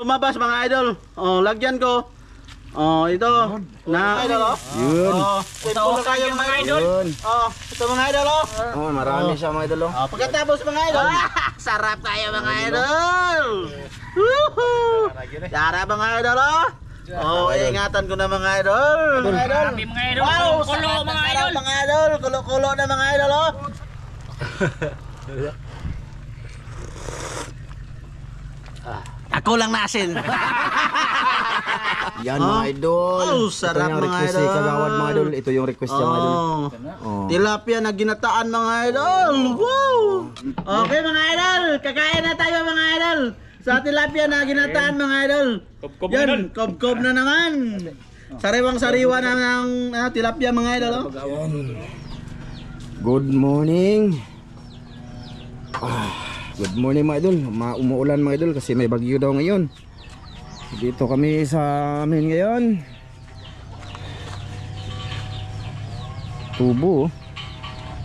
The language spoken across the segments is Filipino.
Lumabas mga idol. Oh, lagyan ko. Oh, ito. Na idol oh. Yun. Ito kayo mga idol. Oh, ito mga idol oh. Oh, marami siya mga idol oh. Oh, pagkatapos mga idol. Sarap tayo mga idol. Woohoo! Sarap mga idol oh. Oh, ingatan ko na mga idol. Mga idol. Mga idol. Wow, Kulo mga idol. Mga idol, kulo-kulo na mga idol oh. Ako lang nasin. Yan mga idol. Oh, sarap ito yung mga request idol. ni Kagawad mga idol. Ito yung request niya mga idol. Oh. Tilapia na ginataan mga idol. Wow! Okay mga idol, kakain na tayo mga idol. Sa tilapia na ginataan mga idol. Yan, kob-kob na naman. Sariwang-sariwa na ng tilapia mga idol. Oh. Good morning. Good morning mga idol. Umuulan mga idol kasi may bagyo daw ngayon. Dito kami sa amin ngayon. Tubo.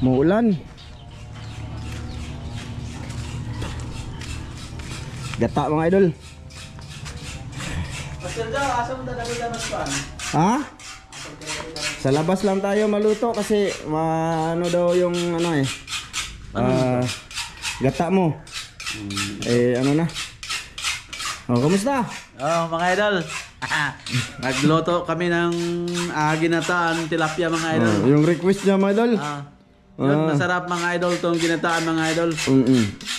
Umuulan. Gata mga idol. Ha? Sa labas lang tayo maluto kasi ano daw yung ano eh. Gata mo. Ano na? Oh, kumusta? Oh, mga idol. Nagluto kami ng ginataan tilapia mga idol. Yung request niya mga idol. Yun, masarap mga idol tong ginataan mga idol.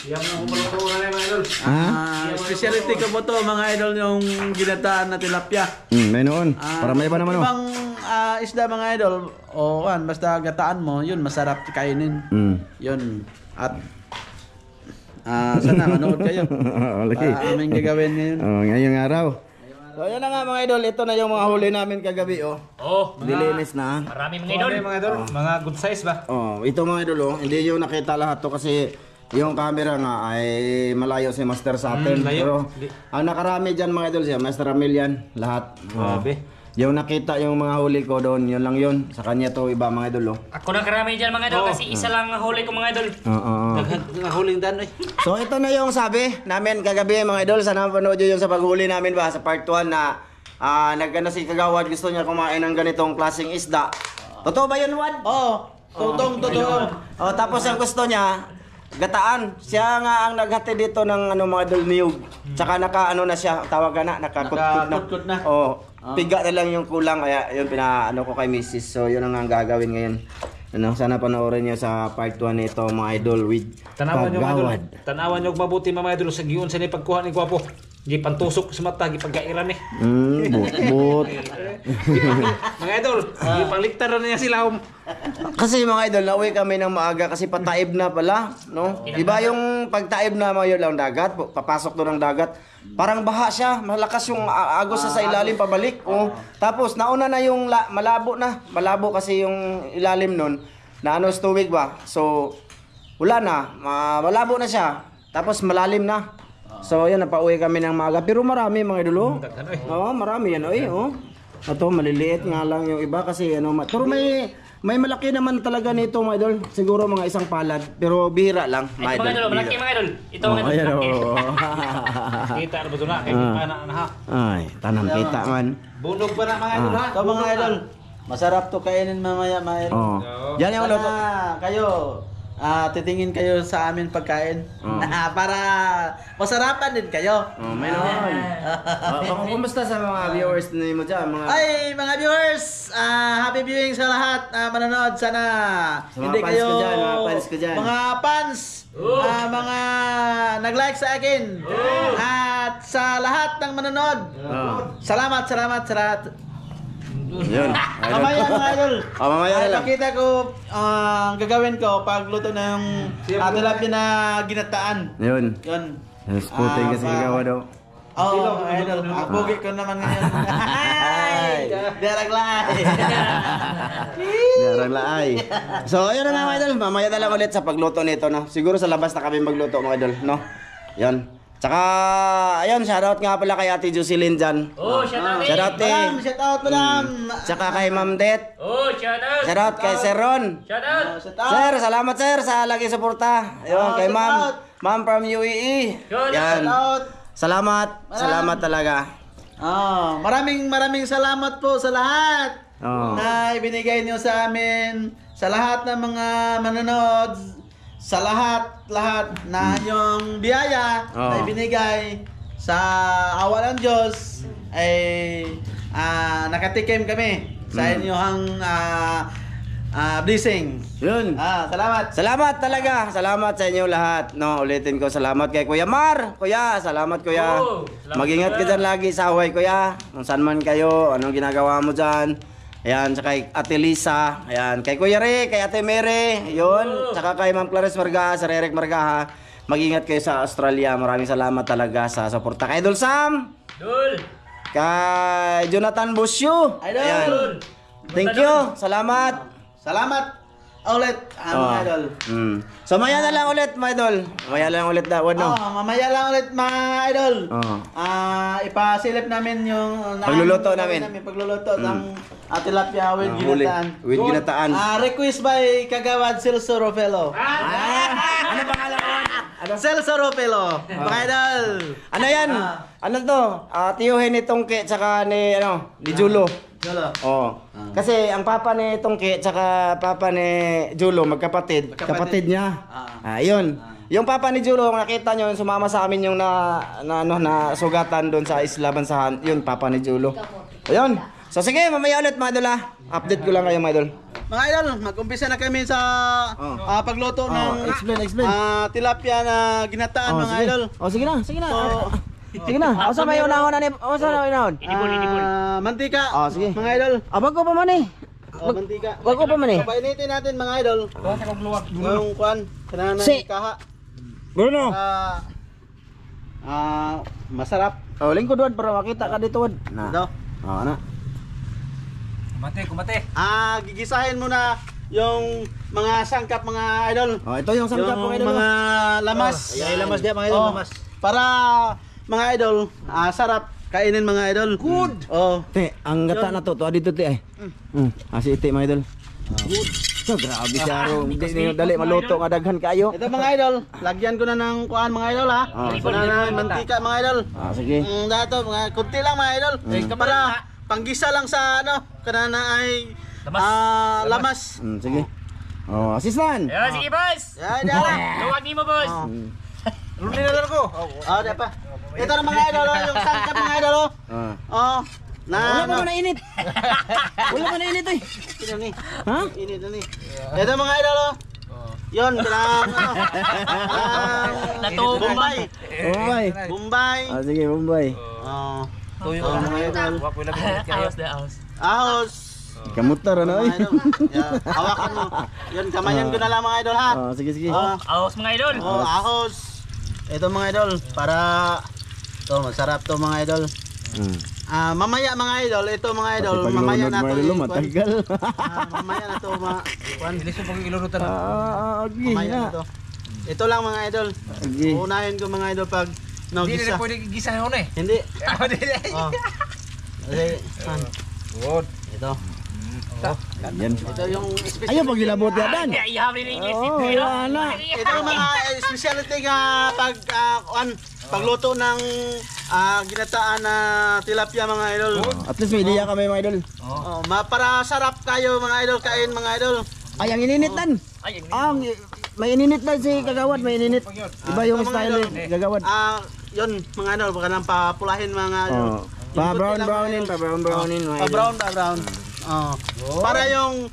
Yan ang umuluto na mga idol. Specialty ko po to mga idol yung ginataan na tilapia. May noon. Para may iba naman ibang isda mga idol. O basta gataan mo, yun masarap kainin. Yun. At sana manood kayo. Okay. Para aming gagawin ngayon. Ngayong araw. So yun na nga mga idol, ito na yung mga huli namin kagabi oh. Oh, Dilinis na. marami mga idol. Mga good size ba? Oh, ito mga idol oh, hindi nyo nakita lahat to kasi yung camera nga ay malayo si Master sa atin. Pero ang nakarami dyan mga idol siya, Master Amelian, lahat. Grabe. Yung nakita yung mga huli ko doon, yun lang yun. Sa kanya to iba mga idol oh. Ako na karami dyan mga idol kasi isa lang ang huli ko mga idol. Nahuling dan eh. So ito na yung sabi namin kagabi mga idol. Sana panood nyo yung sa paghuli namin ba sa part 1 na nagkano si Kagawad gusto niya kumain ng ganitong klaseng isda. Totoo ba yun, Wad? Oo. Totoo. Oh, tapos ang gusto niya gataan. Siya nga ang naghati dito ng ano mga idol niyog. Tsaka naka ano na siya, tawag na, Nakakutkut na. Oh, piga na lang yung kulang kaya yun pinaano ko kay Mrs. So yun ang gagawin ngayon. Ano, sana panoorin niyo sa part 1 nito mga idol with Tanawan nyo mga idol. Kagawad. Tanawan nyo mabuti mga idol sa giyon sa pagkuha ni Gwapo. Gipantusok sa mata, gipagkairan eh. But. Mga idol, gipangliktar na niya sila. Kasi mga idol, nauwi kami ng maaga kasi pataib na pala, no? Iba yung pagtaib na mga yun lang dagat, papasok doon ng dagat. Parang baha siya, malakas yung agos sa ilalim pabalik. Oh. Tapos nauna na yung malabo kasi yung ilalim nun, na ano tubig ba? So wala na, malabo na siya. Tapos malalim na. So yan, napauwi kami ng maaga. Pero marami mga idol. Oo, marami yan. Oh. Ito, maliliit nga lang yung iba kasi ano, pero may malaki naman talaga nito mga idol. Siguro mga isang palad, pero bihira lang. Ito mga idol, malaki mga idol. Ito mga idol. Ayan, Kita na ba ito na? Kaya ha? ay, tanang kita man. Bunog pa na mga idol ha? Ito mga idol. Masarap to kainin mamaya mga idol. Oh. Yan yung luto. Kayo, titingin kayo sa amin pagkain. Para masarapan din kayo. May naman. Kumusta sa mga viewers mo dyan? Ay, mga viewers, happy viewing sa lahat manonood. Sana Sa mga hindi fans kayo ko dyan, mga fans ko dyan. mga fans, mga nag-like sa akin. At sa lahat ng manonood. Salamat sa lahat. Yun. Mamaya mga idol. Mamaya na lang. Pakita ko ang gagawin ko pag luto na yung tilapia na ginataan. Yun. Yun. Puting kasi gawa daw. Oo, idol. Bugi ko naman ngayon. Ay! Daraglay! Daraglay. So, ayun na nga mga idol. Mamaya na lang ulit sa pagluto nito, no? Siguro sa labas na kami magluto mga idol, no? Yan. Tsaka, ayun, shoutout nga pala kay Ate Jocelyn dyan. Oh, shoutout eh. Shoutout eh. Madam, shout out madam. Tsaka kay Ma'am Det. Oh, shoutout. Shoutout kay Sir Ron. Shoutout. Shout out. Sir, salamat sir sa lagi suporta. Ayun, kay shout Ma'am. out. Ma'am from UAE. Shout Yan. Shout out. salamat. Salamat talaga. Maraming salamat po sa lahat na ibinigay niyo sa amin, sa lahat ng mga manonood, sa lahat na yung biyaya na ibinigay sa awa ng Diyos ay nakatikim kami sa inyong blessing. Yun. Salamat. Salamat talaga. Salamat sa inyo lahat. No, ulitin ko salamat kay Kuya Mar. Kuya, salamat kuya. Mag-ingat ka dyan lagi sa Hawaii kuya. Kung saan man kayo, anong ginagawa mo dyan. Ayan, tsaka kay Ate Lisa. Ayan, kay Kuya Rick, kay Ate Mere. Yun, tsaka kay Ma'am Clarice Margaha, Sir Eric Margaha. Mag-ingat kayo sa Australia. Maraming salamat talaga sa suporta. Kay Idol Sam. Kay Jonathan Busyo. Idol. Thank you. Salamat. Salamat ulit, mga idol. So maya na lang ulit, mga idol. Maya lang ulit daw, no? Mamaya lang ulit, mga idol. Ipasilip namin yung pagluluto namin. Pagluluto ng tilapia with ginataan. With ginataan. Request by Kagawad Celso Ropelo. Ano pangalan mo? Celso Ropelo, mga idol. Ano yan? Ano to? Tiyuhin ni Tongke tsaka ni Julo. Kasi ang papa ni Tongke tsaka papa ni Julo magkapatid. Kapatid niya. Ayun. Yung papa ni Julo, nakita nyo, sumama sa amin yung na sugatan doon sa Isla Bansahan. Yun, papa ni Julo. Ayun. So sige, mamaya ulit mga idol. Update ko lang kayo mga idol. Mga idol, mag-umpisa na kami sa pagluto ng Explain. tilapia na ginataan, mga idol. Sige na. Sige na. Asa may unahon ani? Asa na unahon? Mantika. Sige. Mga idol. Abag ko pa man eh. Mantika. Wag ko pa man eh. Painitin natin, mga idol. Yung kwan, kanana kaha. Bruno. Masarap. Lingkod wad para makita ka dito wad. Ito. Na. Kumate. Gigisahin mo na yung mga sangkap, mga idol. Ito yung sangkap mga idol. Mga lamas. Lamas dia mga idol, lamas. Para mga idol, sarap kainin mga idol. Good. Te, ang gata na to dito te ay. Asi ite mga idol. Good. So grabe siya ro. Hindi dali maluto nga daghan kayo. Ito mga idol, lagyan ko na ng kuan mga idol ha. Na mantika mga idol. Sige. Dato mga kunti lang mga idol. Para panggisa lang sa kanana ay lamas. Sige. Assistant. Sige boss. Luwag ni mo boss. Ruli na lang ko. Di pa. Ito na mga idol, yung sangkap mga idol. Wala pa na init. Wala pa na init eh. Ito ni. Ha? Init na ni. Ito mga idol. Yun, kailangan Bombay. Bombay. Sige, Bombay. Tuyo mga idol. Ahos. Kamutar ano eh. Hawakan mo. Yun, kamayan ko na lang mga idol ha. Sige. Ahos mga idol. Ahos. Ito mga idol, para masarap to mga idol. Mamaya mga idol, ito mga idol, mamaya na to. Matagal. Mamaya na to mga Bilis mo pag ilulutan. mamaya na to. Ito lang mga idol. Unahin ko mga idol pag Hindi gisa. na pwede gisahin ako na eh. Hindi. Good. Ito. Yan. Ito yung special. Ayo pag ilabot yan. Iyahabli na English. Wala. Ito yung mga specialty nga pagluto ng ginataan na tilapia mga idol. At least may idea kami mga idol. Para sarap kayo mga idol, kain mga idol. Ay, ang ininit dan. May ininit dan si Kagawad, may ininit. Iba yung style ni Kagawad. Yun mga idol, baka nang papulahin mga idol. Pa-brown-brownin. Pa-brown. Para yung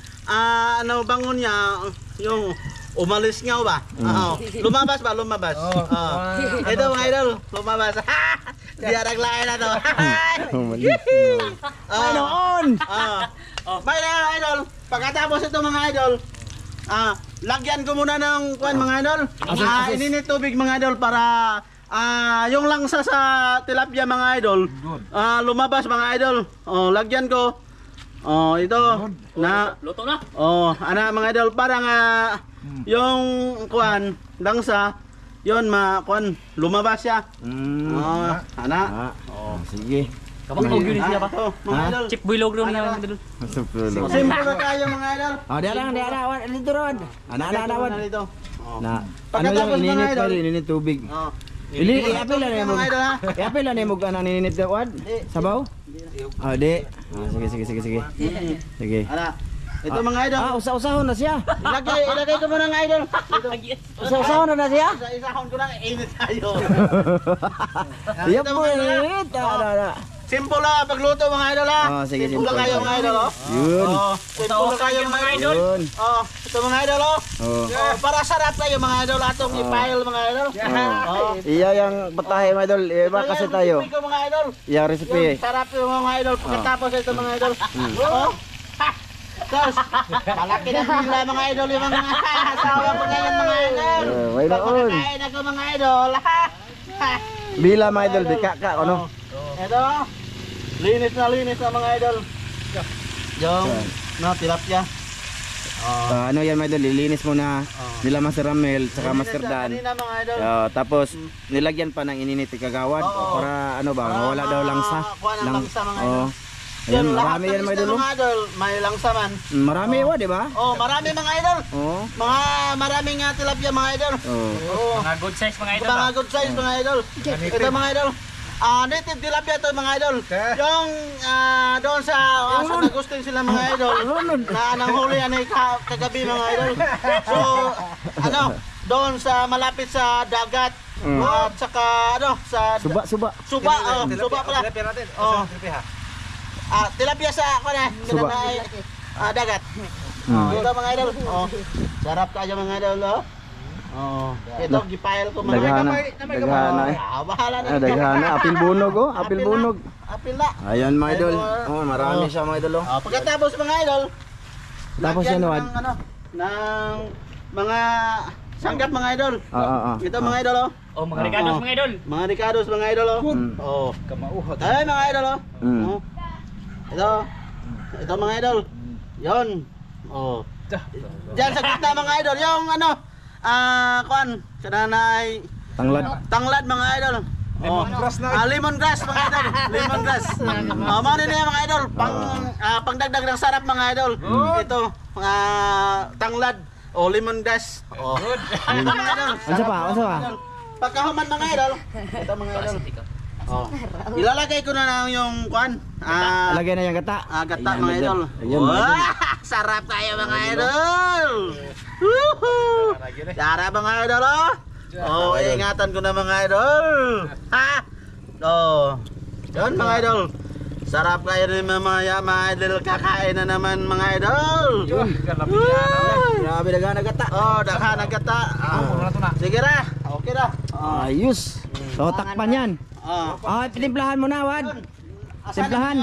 bangon niya, yung umalis nga ba? Lumabas. Ito mga idol, lumabas. Diarag lain na to. Noon! May idol, pagkatapos ito mga idol, lagyan ko muna ng kuan mga idol. Ininit tubig mga idol para yung langsa sa tilapia mga idol, lumabas mga idol. Lagyan ko. Ito na Luto na. mga idol para nga yung kuan langsa yon lumabas siya. Sige. Kapag mo yun siya pa. Mga idol. Chip boy logro na idol. Simple na tayo mga idol. Diyan dito ron. Ana. Dito. Na. Ano Pagkatapos lang mga ininit idol. pa rin, ininit tubig. Ili apil na mo. mga idol ha. Apil na mo kanang nininit ka wad. Sabaw? Ah, di. Ah, sige. Sige. Ara. Ito mga idol. Ah, usa-usahon na siya. Ilagay ko muna ng idol. Usa-usahon na siya. Isa-isahon ko lang, init tayo. Yep po, init. Simple lang pagluto mga idol ha. Oh, sige, Simple simple. lang kayo mga idol oh. Yun. Oh, simple kayo mga idol. Yun. Oh, ito mga idol oh. Oh. Oh, para sarap kayo mga idol atong i-file mga idol. Oh. Iya yang patahe mga idol. Iba kasi tayo. Recipe ko, mga idol. Iya recipe. Yung sarap yung mga idol pagkatapos ito mga idol. Oh. Tapos, malaki na sila mga idol yung mga asawa ko ngayon mga idol. Why not on? Pagkakain ako mga idol. Bila mga idol di kaka ano. Ito, linis na mga idol. Yung, tilapia. Ano yan mga idol, lilinis mo na nila Master Ramel saka Master Dan. Kanina mga idol. Tapos nilagyan pa ng ininit kagawad para ano ba, mawala daw langsa. Kuha ng langsa mga idol. Oh. Ayan, Lahat marami ng yan mga isda, idol. mga idol. May langsa man. Marami wa, di ba? Oh, marami mga idol. Oh. Maraming tilapia mga idol. Oh. Oh. Mga good size mga idol. Mga good size mga idol. Ito mga idol. Native tilapia to mga idol. Yung doon sa San Agustin sila mga idol. Na nanghuli yan ay kagabi mga idol. So, doon sa malapit sa dagat. At saka sa Suba. suba pala. Oh. Tilapia sa Suba. dagat. Ito mga idol. Oh. Sarap kayo mga idol, oh. Oh, ito gipile ko mga Daghana. bahala na. Daghana, apil bunog oh, apil bunog. Apil na. Ayan mga idol. Oh, marami siya mga idol oh. Pagkatapos mga idol, Tapos lagyan yan ko wad. ng mga sanggap mga idol. Ito mga idol oh. Oh, mga ricados mga idol. Mga ricados mga idol oh. Oh, Kamauhot. ay mga idol oh. Oh. Ito mga idol. Yon. Oh. Diyan sa gitna mga idol, yung kuan, kananay tanglad mga idol. Lemongrass mga idol. Lemongrass. Mao na niya mga idol, pangdagdag ng sarap mga idol. Ito, tanglad o lemongrass. Oh. Ito mga idol. Ano pa? Pagkahuman mga idol. Ito mga idol. Oh. Ilalagay ko na lang yung kuan. Lagyan na yung gata. Gata Ayan, mga idol. Ayun, mga idol. Sarap tayo mga idol. Woohoo! Sarap mga idol oh. Oh, ingatan ko na mga idol. Ha? Oh. Yun mga idol. Sarap kayo rin mamaya mga idol. Kakain na naman mga idol. Grabe daghana gata. Oh, daghan ang gata. Sige ra. Okay ra. Ayos. So takpan yan. Tinimplahan mo na wad. Timplahan.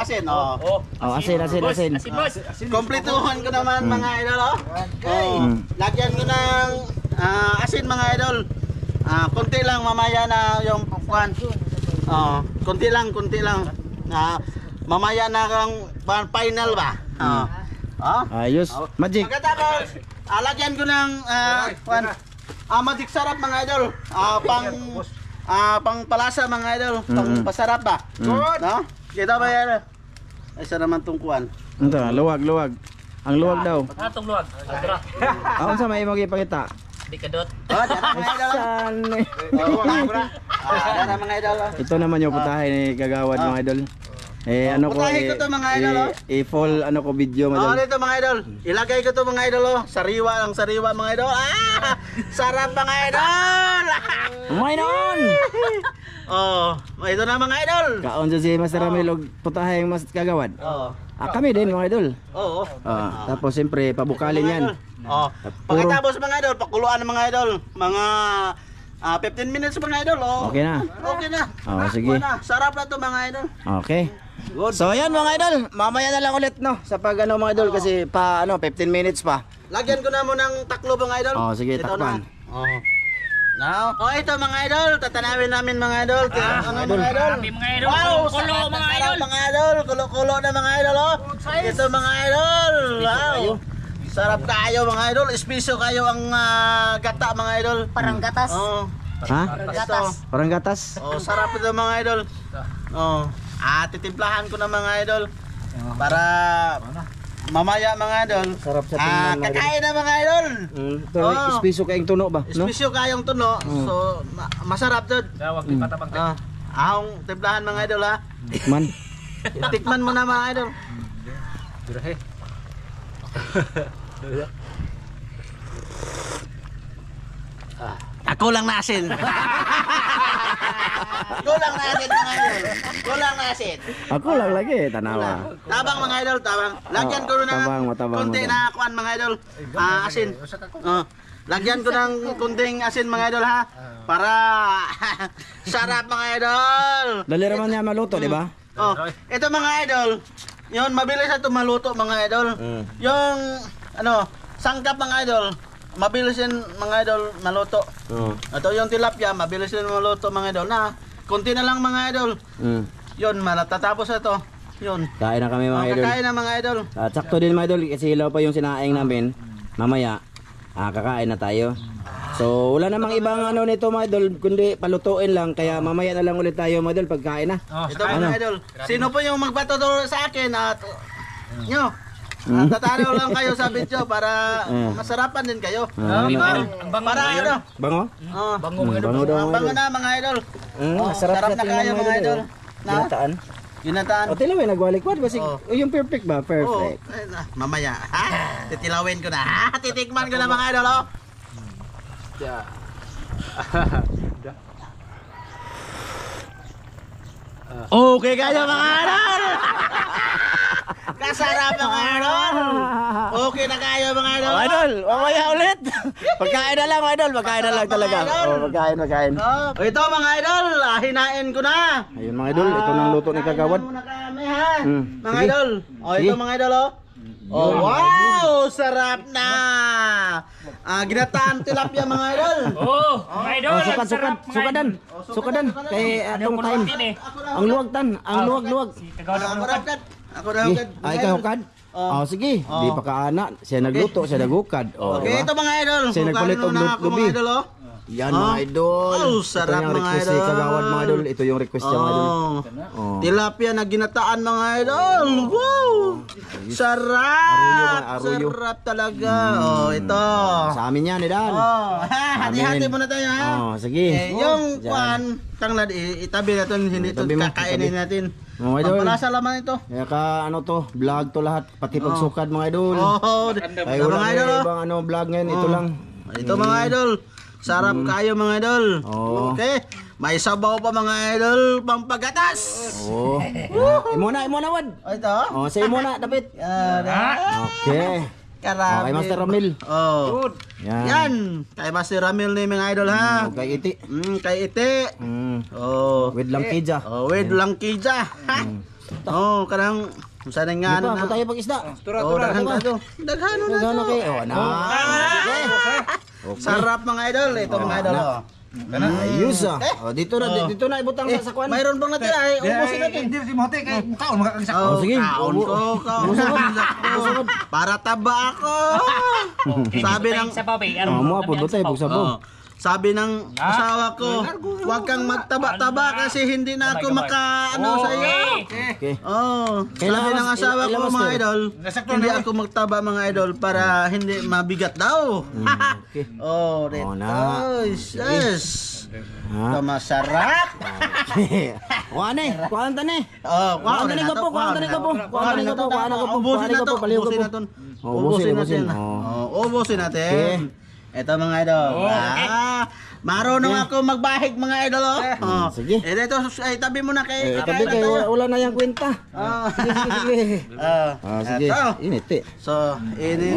Asin oh. Oh, asin. Kompletuhan ko naman mga idol oh. Lagyan ko ng asin mga idol. Konti lang mamaya na yung pupuan. Konti lang. Mamaya na ang final ba? Ayos. Magic. Pagkatapos, lagyan ko ng magic sarap mga idol. Pang palasa mga idol, pang pasarap ba? No? Kita ba yan? Ay sa naman tungkuan. Ito, luwag. Ang luwag daw. Atong luwag. Adra. Ako sa may magipakita. Di kadot. Dara mga idol. Saan? Dara mga idol. Ito naman yung putahe ni Kagawad mga idol. Putahe ko to mga idol i-full ko video mga idol. Dito mga idol. Ilagay ko to mga idol oh. Sariwa mga idol. Sarap mga idol. Umay noon! Ito na mga idol. Kaon dyan si Master Ramil og putahe yung Mas Kagawad. Kami din mga idol. Oo. Tapos siyempre pabukalin yan. Pagkatapos mga idol, pakuluan mga idol. Mga 15 minutes mga idol. Okay na. Okay na. Sige. Sarap na to mga idol. Okay. So ayan mga idol, mamaya na lang ulit no sa pag mga idol kasi 15 minutes pa. Lagyan ko na mo ng taklo mga idol. Sige, Ito takpan. na. Now, ito mga idol, tatanawin namin mga idol. Mga idol. Mga idol. Wow, Kulo mga idol. Mga idol, kulo na mga idol oh. Ito mga idol. Wow. Sarap kayo mga idol, espeso kayo ang gata mga idol. Parang gatas. Ha? Gatas. Parang gatas. Sarap ito mga idol. Titimplahan ko na mga idol para mamaya mga idol. Sarap sa tingnan, mga idol. Kakain na mga idol. Ito, Oo. ispiso kayong tuno ba? No? Espisyo kayong tuno. So masarap dod. Dawag di patabang tayo. Ahong timplahan mga idol ha. Tikman. Tikman mo na mga idol. Durahe. Ako lang nasin. Kulang nasin mga idol. Kulang nasin. Ako lang lagi, tanawa. Tabang mga idol, tabang. Lagyan ko ng Matabang, konti matabang. na kuan mga idol. Asin. Lagyan ko ng kunting asin mga idol ha. Para sarap mga idol. Dali raman niya maluto, di ba? Oh, ito mga idol. Yun, mabilis na ito maluto mga idol. Yung sangkap mga idol. Mabilis din mga idol maluto. Ito yung tilapia, mabilis din maluto mga idol. Na, kunti na lang mga idol. Yun, matatapos na ito. Yun. Kain na kami mga idol. Kakain na mga idol. At sakto din mga idol, kasi ilaw pa yung sinaing namin. Mamaya, kakain na tayo. So, wala namang ibang nito mga idol, kundi palutuin lang. Kaya mamaya na lang ulit tayo mga idol, pagkain na. Ito mga idol. Sino po yung magpatuturo sa akin at nyo? Tatalo lang kayo sa video para masarapan din kayo. Para ano? Bango? Bango mga Bango daw Ang mga bango idol. na mga idol. Sarap Sarap sa na kayo tingnan mga idol. Na? Ginataan. Ginataan. O tila may nagwalikwad, basig yung perfect ba? Oo. Perfect. Ay, mamaya. Titilawin ko na. Titikman ko na mga idol. Oh. Okay kayo mga idol. Kasarap mga idol. Okay na kayo mga idol. Idol, mamaya ulit. Pagkain na lang, idol. Pagkain na lang talaga. Pagkain. Ito mga idol, hinain ko na. Ayun mga idol, ito nang luto ni Kagawad. Muna kami ha. Mga Sige. idol. Ito Sige. mga idol wow, sarap na. Ginataan tilapia mga idol. mga idol. Sukadan. Sukadan. Kay atong time. Ang luwag tan, ang luwag. Ako ragad. Ako Sige. ragad. Ay ikaw hukad. Sige. Di pa kaana. Siya nagluto, siya naghukad. Okay, ito mga idol. Siya nagpalit og Kukain muna ako, lubi. mga idol. Yan mga idol. Oh, sarap, Ito yung mga request ni idol. Kagawad mga idol. Ito yung request niya mga idol. Tilapia na ginataan mga idol. Wow! Sarap! Aruyo. Sarap talaga. Ito. Sa amin yan, Idan. Hati-hati muna tayo ha. Sige. Yung Diyan. kwan, tanglad, itabi natin, hindi ito Itabi mo, kakainin itabi. natin. Mga idol. Pampalasa laman ito. Kaya ka vlog to lahat, pati pagsukad mga idol. Ay Ito wala mga na idol. ibang vlog ngayon, ito lang. Ito mga idol. Sarap kayo mga idol. Okay. May sabaw pa mga idol, pampagatas. Imo na wad. Ito. Sa imo na dapat. Okay. Karami. Okay, Master Ramil. Yan. Yan. Kay Master Ramil ni mga idol ha. Okay, iti. Kay Ite. With langkija. With langkija. Kanang sana nga Ano pa, tayo pag-isda. daghan na to. Daghano na Gano to. kay? Sarap mga idol. Ito mga idol. Ayos dito na ibutang sa sakwan. Mayroon bang natin ay ubusin natin. Hindi si Mote kay kaon makakagisap. Sige. Kaon ko. Para taba ako. Sabi ng Sa babi. Mo apod tayo pag sabaw. sabi ng asawa ko, huwag kang magtaba-taba kasi hindi na ako makaano sa iyo. Okay. Sabi ng asawa ko Kailangan, mga Master. idol, hindi ako magtaba mga idol para hindi mabigat daw. Okay. Dito. na. Yes. Ito masarap. Kuha ta ni. Kuhaan na ka po. Ubusin na to. Ubusin Ubusin natin. Ubusin natin. Ito mga idol. Marunong ako magbahig mga idol. Sige. Ito, tabi mo na kay. Tabi kay wala na yang kwenta. Sige. Sige. Ito. Init So, ini.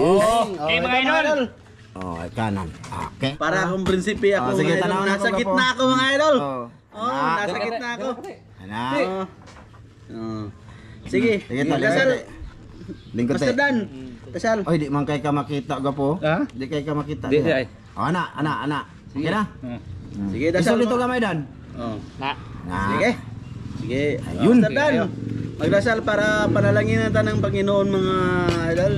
Okay, mga idol. Kanan. Okay. Para akong prinsipi ako. Sige, mga idol. tanaw na Nasa ko, gitna Gapo. ako mga idol. Anak. Nasa gitna ako. Anak. Sige. Sige, tali. Dasal. Lingkod Master Dan. Dasal. Oy, di man kay ka makita gapo. Ha? Di kay ka makita. Di ay. Anak. Sige na. Sige, dasal. Dasal dito gamay Dan. Na. Sige. Sige. Ayun. Master Dan. Magdasal para panalangin natin ng Panginoon mga idol.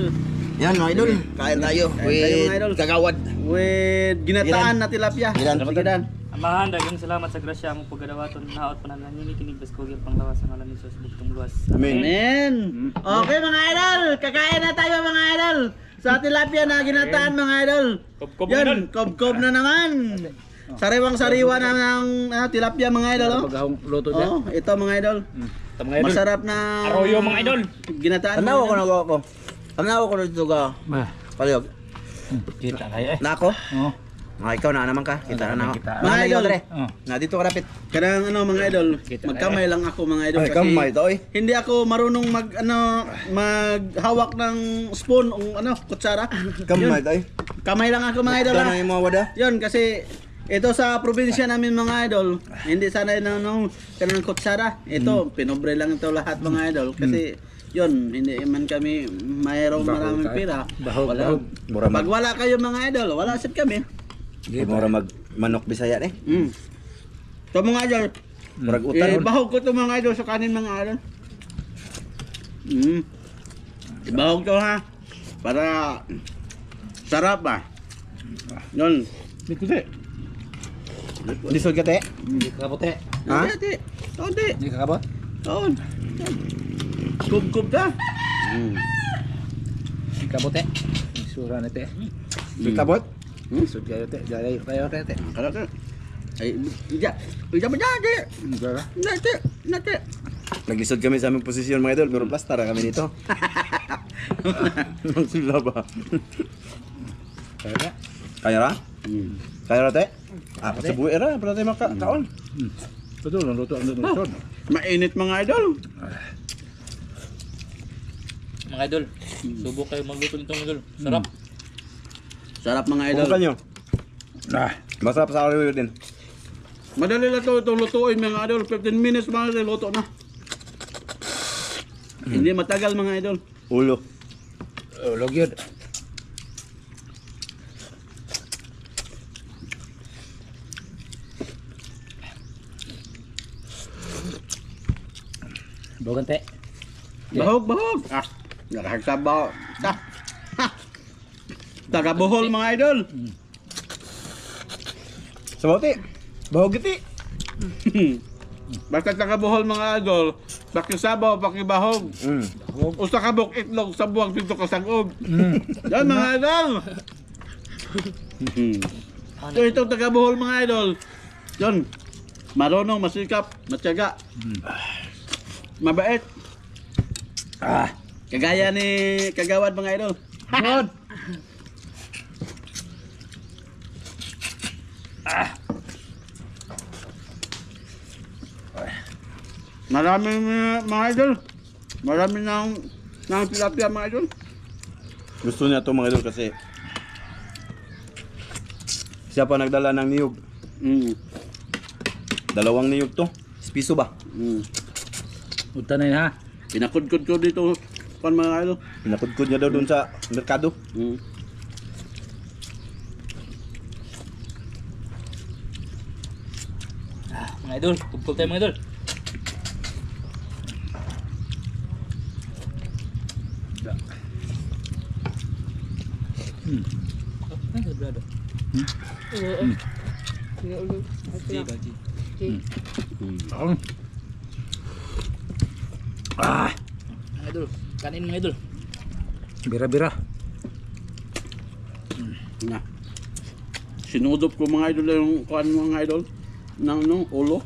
Yan mga idol. Kain tayo Kain tayo, mga idol. Kagawad. With ginataan na tilapia. Ginan. Sige Dan. Amahan, dagang salamat sa grasya mong pagkadawaton. Naot pa namin yung ikinigdas ko yung panglawas ng alam ni Jesus bugtong luwas. Amen. Amen. Okay mga idol, kakain na tayo mga idol. Sa tilapia na ginataan mga idol. Kob-kob na idol. Yan, kob-kob na naman. Sariwang-sariwa na ng tilapia mga idol. Oh. Pagkahong luto niya. Oh, ito mga idol. Ito mga idol. Masarap na Arroyo mga idol. ginataan. Tanaw mga ko idol. na ako. Tanaw ko na dito ka. Paliyog. Kita kayo eh. Na ako? Oo. Ikaw na naman ka. Kita na ako. Kita. Mga idol. Oh. Na dito ka rapit. Kadang ano mga idol, magkamay lang ako mga idol Ay, kamay to eh. hindi ako marunong maghawak ng spoon o kutsara. Kamay to eh. Kamay lang ako mga idol. Ito na yung mga wada. Yun kasi ito sa probinsya namin mga idol, hindi sanay na kanang kutsara. Ito, pinobre lang ito lahat mga idol kasi yun, hindi man kami mayroong maraming pira. Wala. Mura Pag wala kayo mga idol, wala sit kami. Mura mag manok Bisaya eh. Ito mga idol, Murag utan. bahog ko ito mga idol sa kanin mga idol. Ibahog to ha. Para sarap ba? Yun. Dito di. Lisod ka te? Hindi ka kabot eh. Ha? Hindi. Hindi. Hindi ka kabot. Doon. Kub-kub ka. Hindi ka kabot eh. Sura na te. Di kabot? Sud kayo te. Jaya kayo te. Kalau ka. Ay, ija. Ija ba dyan? Sura. Nati. Nati. Naglisod kami sa aming posisyon mga idol, pero plastar kami dito. Nang sila ba? Kaya na. Kaya ra? Kaya ra te? Ah, sa buwi ra, para tayo makakaon. Betul, luto ang luto. Mainit mga idol. Mga idol, subok kayo magluto nitong idol. Sarap. Sarap mga idol. Bukan nyo. Ah, Masarap sa kaliwi din. Madali lang ito lutuin mga idol. 15 minutes mga idol, luto na. Hindi matagal mga idol. Ulo. ulog yun. Bawagan te. Bahog, bahog. Ah, nakaksabaw. Taga Bohol mga idol. Sa bawti. Bahog giti. Basta taga Bohol mga idol. Pakisabaw, pakibahog. Usa ka buk itlog sa buwag dito ka sagob. Yan mga idol. So itong taga Bohol mga idol. Yan. Marunong, masikap, matyaga. Mabait. Kagaya ni Kagawad mga idol. Good. Maraming mga idol. Marami ng tilapia mga idol. Gusto niya to mga idol kasi siya pa nagdala ng niyog. Dalawang niyog to. Piso ba? Punta na yun ha. Pinakudkod ko dito pan mga idol. Pinakudkod niya daw dun sa merkado. Mga idol, kupkul tayo mga idol. Mga idol, kanin mga idol. Bira-bira. Na. Sinudop ko mga idol yung kuan mga idol ng ulo.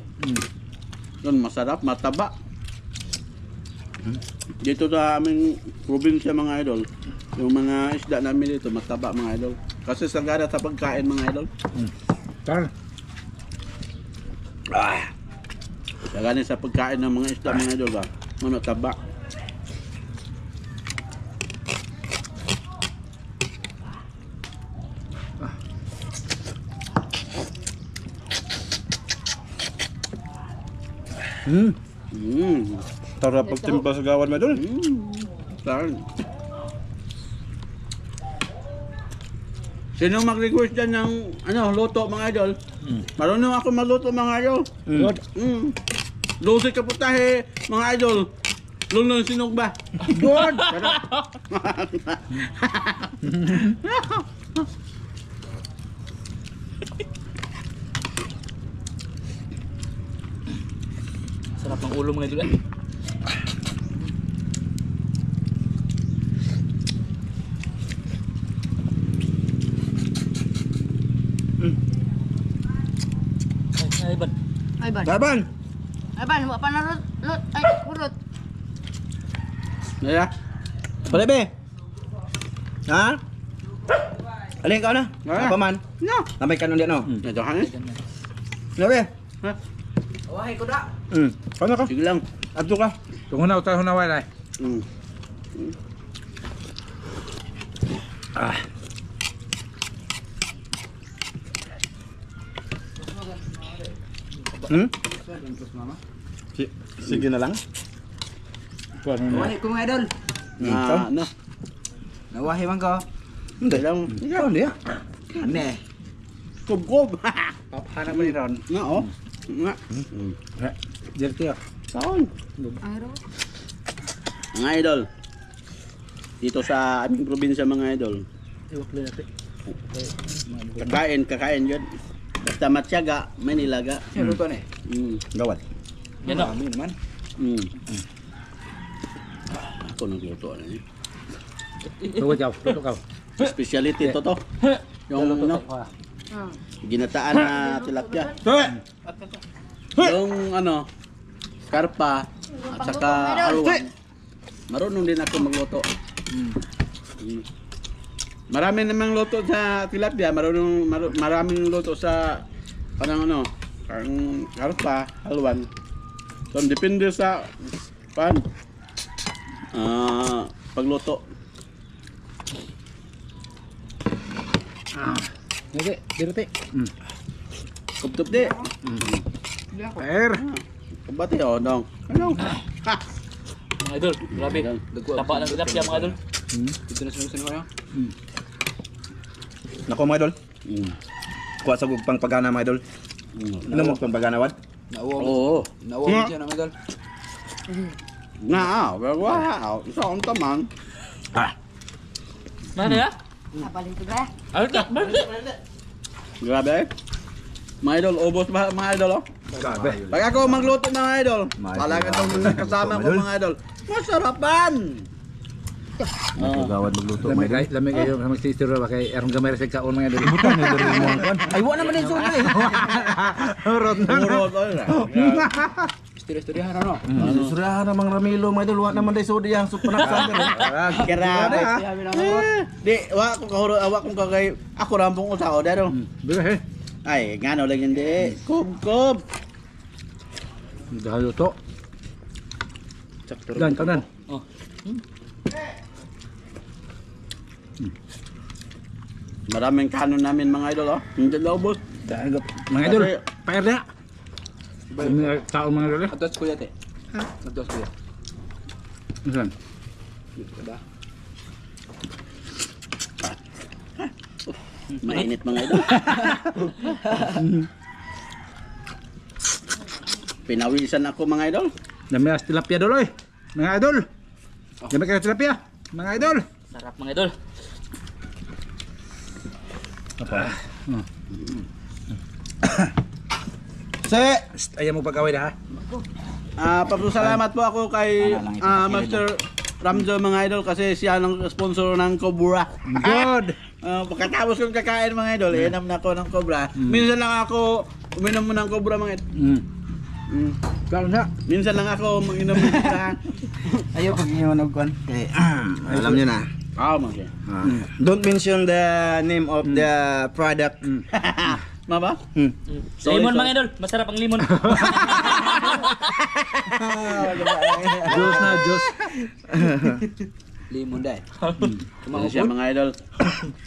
Yun, masarap, mataba. Dito sa aming probinsya mga idol, yung mga isda namin dito mataba mga idol. Kasi sagada sa pagkain mga idol. Tar. Sagada sa pagkain ng mga isda mga idol ba? Ano taba. Tara pagtimpa sa gawad mga idol. Saan? Sino mag-request dyan ng luto mga idol? Marunong ako magluto mga idol. Good. Lusi ka putahe mga idol. Lulong sinog ba? Good. Sarap ng ulo mga idol. Ay, ban. Ay, ban. Taban! Ay, ban. Huwag pa na lut. Ay, kurot. Naya? Pala be? Ha? Alin ka na? Apa man? No. Namay ka nun diyan no? Ito hangin. Nabe? Ha? Awahay ko da. Paano ka? Sige lang. Adto ka. Tungunaw tayo hunaway lai. Sige na lang. Kuan ko mga idol. Ano? Nawahi man ka. Hindi lang. Ikaw hindi ah. Ane. Kob-kob. Papahanap mo ni Ron. Nga oh. Nga. Dirty ah. Taon. Ay, ro. Mga idol. Dito sa aming probinsya mga idol. Kakain yun. Basta matyaga, may nilaga. Ano to ne? Gawat. Yan o. Kami naman. Ako nagluto na eh. Tuwa ka. Tuwa ka. Speciality to to. Yung ano, ginataan na tilapia. Yung ano, karpa at saka alwan. Marunong din ako magluto. Marami namang luto sa tilapia, maraming luto sa parang ano, parang karpa, alwan. So depende sa pagluto. Sige, dirty. Kubtub di. Air. Kabati o dong. Ano? Ha. Mga idol, grabe. Tapa ng tilapia mga idol. Ito na sinusin ko Nako mga idol. Kuha sa pang pagana mga idol. Ano mo pang pagana wad? Oo. Nauwa siya ng idol. Wow. Isa ang taman. Ano ya? Nabalin ko ba? Ano ka? Grabe. Mga idol, ubos ba mga idol oh? Grabe. Pag ako magluto mga idol, Mas- talaga itong mga kasama ko Idol. mga idol. Masarapan! Gawad magluto Lami mga kay idol. lami kayo magsisiro ba kay Aaron Gamay sa kaon mga idol. Butan na diri mo kon. Ay wa naman yung sulit. Rod na. Puro to Istorya ano. Susurahan na mga Ramilo mga idol. Wa naman day sudi ang supanak sa Grabe. Di, wa kong kagay, ako rampong usao daro. Biga he. Ay, ngano lang yun di. Kub. Dahil to. Dan kanan. Oh. Maraming kanon namin mga idol oh. Hindi na ubos. Dahil mga idol. Kasi- Pair na. Mga tao mga idol. Atos kuya te. Atos kuya. Saan? Mainit mga idol. Pinawisan ako mga idol. Dami as tilapia doloy. Mga idol. Dami kayo tilapia. Mga idol. Sarap mga idol. Ayaw mo pagkaway na ha. Papasalamat po ako kay Master Ramjo mga idol kasi siya ang sponsor ng Cobra. Good. Pagkatapos kong kakain mga idol, inam na ako ng Cobra. Minsan lang ako uminom mo ng Cobra mga idol. Kalo na. Minsan lang ako mag-inom ng Cobra. Ayaw pag iyonog kon. Alam niyo na. Okay. Don't mention the name of the product. Maba? Limon mga idol, masarap ang limon. Juice na, juice. Limon dai. Ano siya mga idol?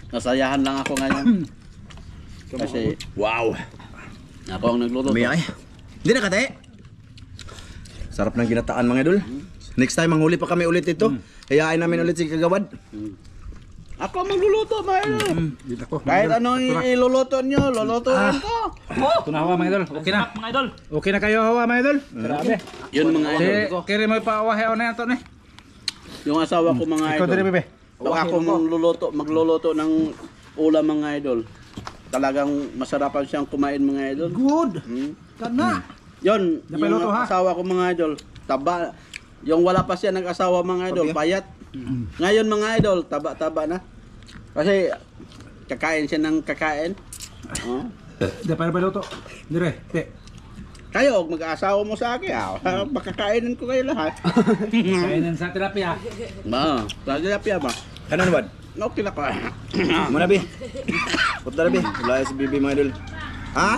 Nasayahan lang ako ngayon. Kasi, wow! Ako ang nagluto. Umiyak eh. Hindi na katay. Sarap ng ginataan mga idol. Next time manghuli pa kami ulit ito. Hayain namin ulit si Kagawad. Ako ang magluluto mga idol. Dito ako. Kahit anong iluluto nyo, lulutuin ko. Ito na hawa mga idol. Okay na. Sarap mga idol. Okay na kayo hawa mga idol. Grabe. Yun mga Si idol. kiri mo ipawahe o na ito ni. Yung asawa ko mga Ikaw diri idol. bebe. Pag ako magluluto ng ulam mga idol. Talagang masarapan siyang kumain mga idol. Good. Hmm. Kana. Yun, Napay yung luto, ha? asawa ko mga idol, taba. Yung wala pa siya nag-asawa mga idol, payat. Ngayon mga idol, taba-taba na. Kasi kakain siya ng kakain. Oh. Di pa luto. Dire, te. Kayo, mag-asawa mo sa akin, makakainin ko kayo lahat. Kainan sa tilapia. Lagi na piya ba? Ano naman? Okay na ko. Muna, Bi. Punta na, Bi. Wala si Bibi, mga idol. Ha?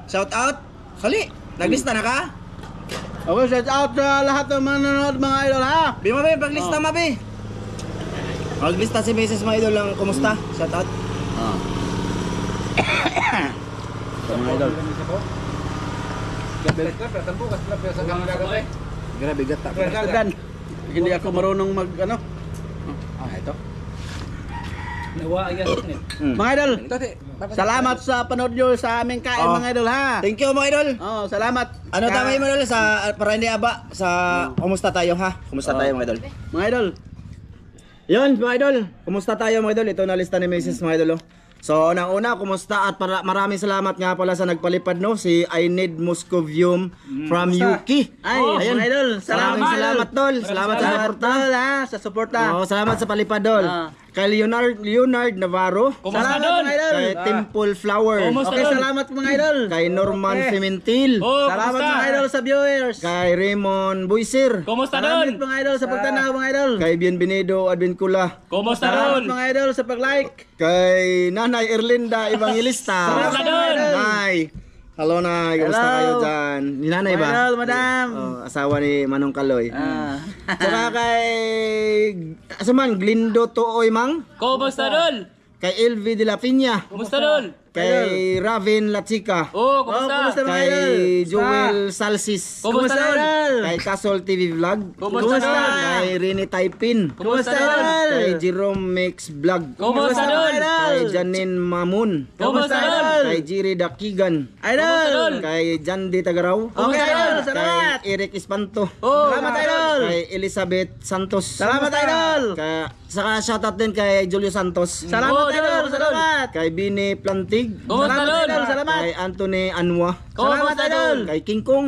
Shout out? Kali, naglista na ka? Okay, shout out sa lahat ng manonood mga idol ha. Bi, Mabi, paglista, Mabi. Maglista si Mrs. mga idol lang, kumusta? Shout out. Mga idol. Grabe, gata. Dan, hindi ako marunong mag ano. Ito. Nawa ayas ni. Mga idol, salamat sa panood nyo sa aming kain mga idol ha. Thank you, mga idol. Salamat. Ano tama yung mga idol sa para hindi aba sa kumusta tayo ha? Kumusta tayo mga idol? Mga idol. Yun mga idol, kumusta tayo mga idol? Ito na lista ni Mrs. mga idol. So unang-una, kumusta at maraming salamat nga pala sa nagpalipad no si I Need Moscovium from Yuki. Ay, Ayun. mga idol, Salamat tol. Salamat sa suporta. Sa suporta. Salamat sa palipad dol. Kay Leonard Navarro. Salamat mga idol. Kay Temple Flower. Okay, salamat mga idol. Kay Norman Pimentel. Salamat mga idol sa viewers. Kay Raymond Buiser. Kumusta Salamat doon? mga idol sa pagtanaw mga idol. Kay Bienvenido Advincula. Kumusta Salamat doon? mga idol sa pag-like. Kay Nanay Erlinda Evangelista. Kumusta doon? Nay. Hello Nay, kamusta Hello. kayo dyan? Ni Nanay ba? Mga idol, madam. Asawa ni Manong Kaloy. Saka kay Asuman Glindo Tooy Mang. Kumusta doon? Kay Elvi de la Piña. Kumusta doon? Kay Raven La Chica. Kumusta? kumusta mga idol? Kay Joel Salsis. Kumusta doon? Kay Casol TV Vlog. Kumusta doon? Kay Rini Taipin. Kumusta doon? Kay Jerome Mix Vlog. Kumusta doon? Kay Janine Mamun. Kumusta doon? Kay Jiri Dakigan. Idol. Kay Jandy Tagaraw. Okay idol, salamat. Kay Eric Espanto. Salamat idol. Kay Elizabeth Santos. Salamat idol. Saka shoutout din kay Julio Santos. Salamat idol, salamat. Kay Bini Plantig. Kumusta Salamat doon? idol, salamat. Kay Anthony Anwa. Salamat idol. Kay King Kong.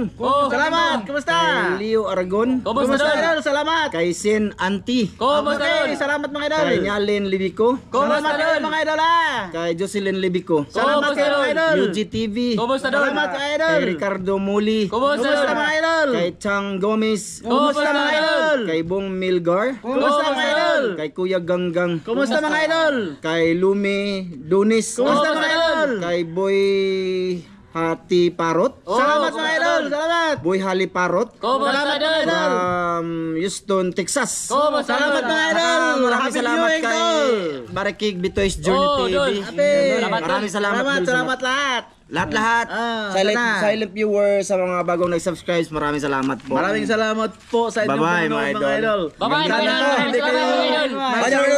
Salamat, kumusta? Kay Leo Aragon. Kumusta Kumusta doon? idol, salamat. Kay Sin Anti. Kumusta doon? Okay, salamat mga idol. Kay Nyalin Libico. Kumusta Salamat doon? mga idol ha. Kay Jocelyn Libico. Salamat Kumusta kayo mga doon? idol. UGTV. Kumusta doon? Salamat mga idol. Kay Ricardo Muli. Kumusta Kumusta doon? mga idol? Kay Chang Gomez. Kumusta mga idol? Kay Bong Milgar. Kumusta mga idol? Kay Kuya Ganggang. Kumusta mga idol? Kay Lumi Dunis. Kumusta mga idol? Kay Boy Hati Parot. Salamat mga idol, salamat. Boy Hali Parot. Kumusta doon? From Houston, Texas. Kumusta Salamat doon? mga idol. Maraming Happy salamat viewing kay tol. Barakig Bitoys Journey Oh, TV. Dol. Salamat, Maraming salamat. Dol, sa salamat lahat. lahat. Sana. Silent viewers sa mga bagong nag-subscribe, maraming salamat po. Maraming salamat po sa inyong Bye-bye, panonood mga mga idol. Bye-bye, mga Sana idol. hindi kayo Salamat, mga idol. Bye,